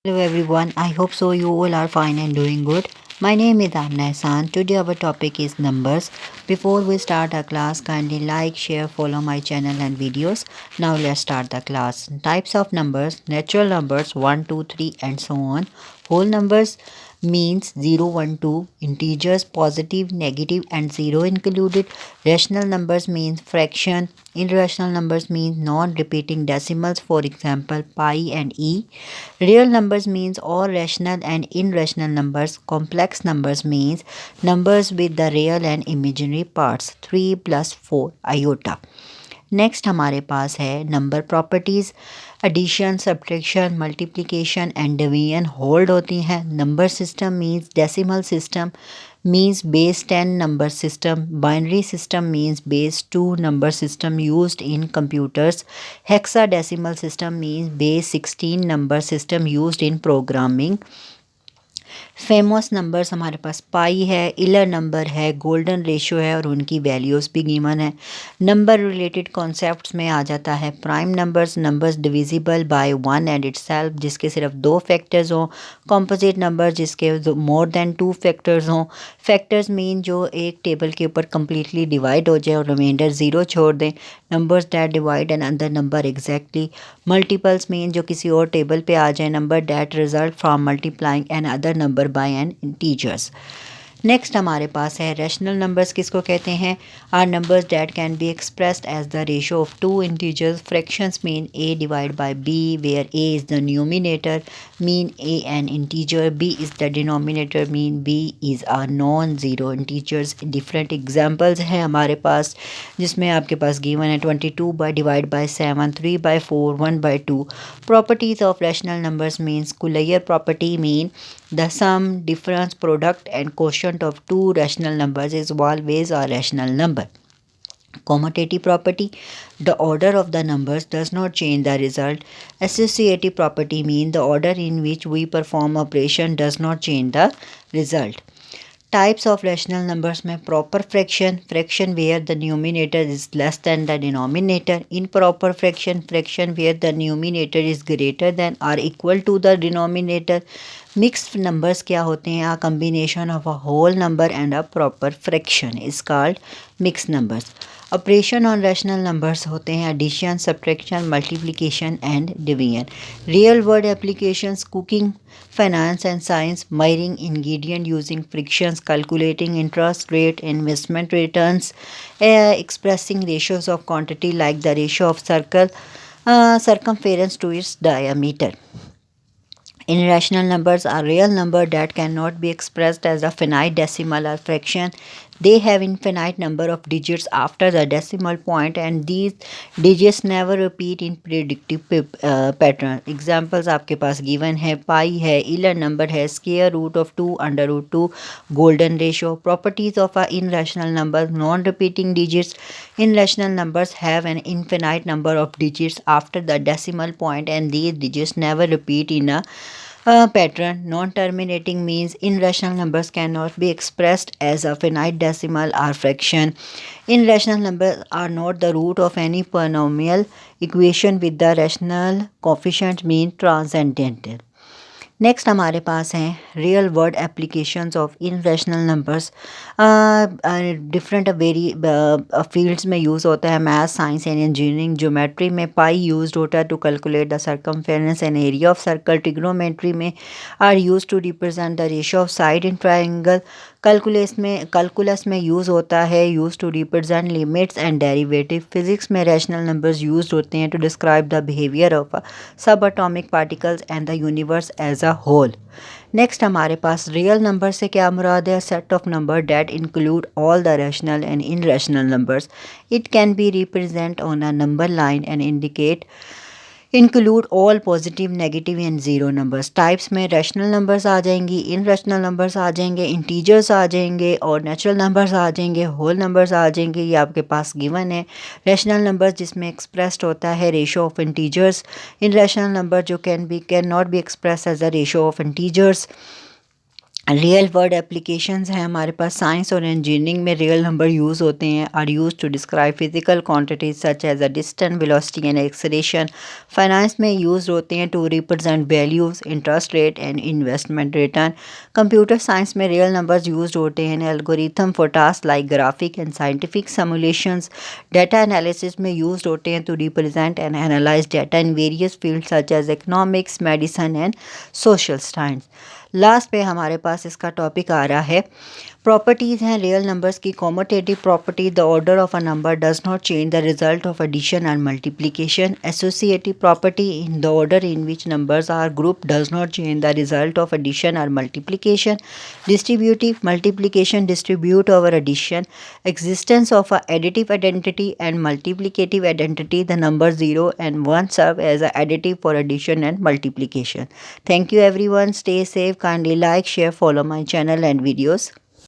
Hello everyone, I hope so you all are fine and doing good. My name is Amna Ehsan. Today our topic is numbers. Before we start our class, kindly like, share, follow my channel and videos. Now let's start the class. Types of numbers, natural numbers 1, 2, 3 and so on. Whole numbers means 0, 1, 2, integers positive, negative and 0 included. Rational numbers means fraction. Irrational numbers means non-repeating decimals, for example pi and e. Real numbers means all rational and irrational numbers. Complex numbers means numbers with the real and imaginary parts. 3 plus 4 iota. Next हमारे पास है number properties. Addition, subtraction, multiplication and division hold होती हैं। Number system means decimal system means base 10 number system. Binary system means base 2 number system used in computers. Hexadecimal system means base 16 number system used in programming. Famous numbers हमारे पास pi है, Euler number है, golden ratio है और उनकी values भी given है। Number related concepts में आ जाता है prime numbers, numbers divisible by one and itself जिसके सिर्फ 2 फैक्टर्स हों। कॉम्पोजिट नंबर जिसके मोर देन 2 फैक्टर्स हों। फैक्टर्स मीन जो एक टेबल के ऊपर कम्प्लीटली डिवाइड हो जाए और रिमाइंडर 0 छोड़ दें। Numbers that divide another number exactly. Multiples mean जो किसी और टेबल पे आ जाए। Number that result from multiplying another number by an integers. Next हमारे पास है रैशनल नंबर्स किसको कहते हैं। Are numbers that can be expressed as the ratio of 2 integers. Fractions mean a divide by b where a is the numerator mean a an integer, b is the denominator mean b is a non zero integers. Different examples हैं हमारे पास जिसमें आपके पास given है 22 by divide by 7, 3 by 4, 1 by 2। Properties of rational numbers means closure property mean the sum, difference, product and quotient of two rational numbers is always a rational number. Commutative property, the order of the numbers does not change the result. Associative property means the order in which we perform operation does not change the result. Types of rational numbers में proper fraction, fraction where the numerator is less than the denominator. Improper fraction, fraction where the numerator is greater than or equal to the denominator. Mixed numbers क्या होते हैं? A combination of a whole number and a proper fraction is called mixed numbers. Operation on rational numbers होते हैं addition, subtraction, multiplication and division. Real world applications cooking, finance and science, measuring ingredient using fractions, calculating interest rate, investment returns, expressing ratios of quantity like the ratio of circle circumference to its diameter. Irrational numbers are real numbers that cannot be expressed as a finite decimal or fraction. They have infinite number of digits after the decimal point and these digits never repeat in predictive pattern. Examples आपके पास given है, pi है, Euler number है, square root of 2 under root 2, golden ratio. Properties of a irrational number, non-repeating digits. Irrational numbers have an infinite number of digits after the decimal point and these digits never repeat in a pattern. Non-terminating means irrational numbers cannot be expressed as a finite decimal or fraction. Irrational numbers are not the root of any polynomial equation with the rational coefficient mean transcendental. Next हमारे पास हैं real world applications of irrational numbers. Different very fields में use होता है। Math, science and engineering. Geometry में pi used होता है to calculate the circumference and area of circle. Trigonometry में are used to represent the ratio of side in triangle. Calculus में use होता है use to represent limits and derivative. Physics में rational numbers used होते हैं to describe the behaviour of sub atomic particles and the universe as a whole. Next हमारे पास real number से क्या मुराद है? Set of number that include all the rational and irrational numbers. It can be represent on a number line and indicate include all positive, negative and zero numbers. Types में rational numbers आ जाएंगी, irrational numbers आ जाएंगे, integers आ जाएंगे और natural numbers आ जाएंगे, whole numbers आ जाएंगे। ये आपके पास गिवन है। रैशनल नंबर्स जिसमें एक्सप्रेस्ड होता है ratio of integers. Irrational number जो can not be express as a ratio of integers. Real world applications हैं हमारे पास। साइंस और इंजीनियरिंग में रियल नंबर यूज़ होते हैं, are use to describe physical quantities such as a distance, velocity and acceleration. Finance में use होते हैं to represent values, interest rate and investment return. Computer science में रियल नंबर्स यूज होते हैं algorithm for task like graphic and scientific simulations. Data analysis में use होते हैं to represent and analyze data in various field such as economics, medicine and social science. Last पे हमारे पास इसका topic आ रहा है प्रॉपर्टीज़ हैं रियल नंबर्स की। Commutative property, the order of a number does not change the result of addition and multiplication. Associative property, in the order in which numbers are group does not change the result of addition और multiplication. Distributive, multiplication distribute over addition. Existence of a additive identity and multiplicative identity, the number 0 and 1 serve as a additive for addition and multiplication. Thank you everyone. Stay safe. Kindly like, share, follow my channel and videos.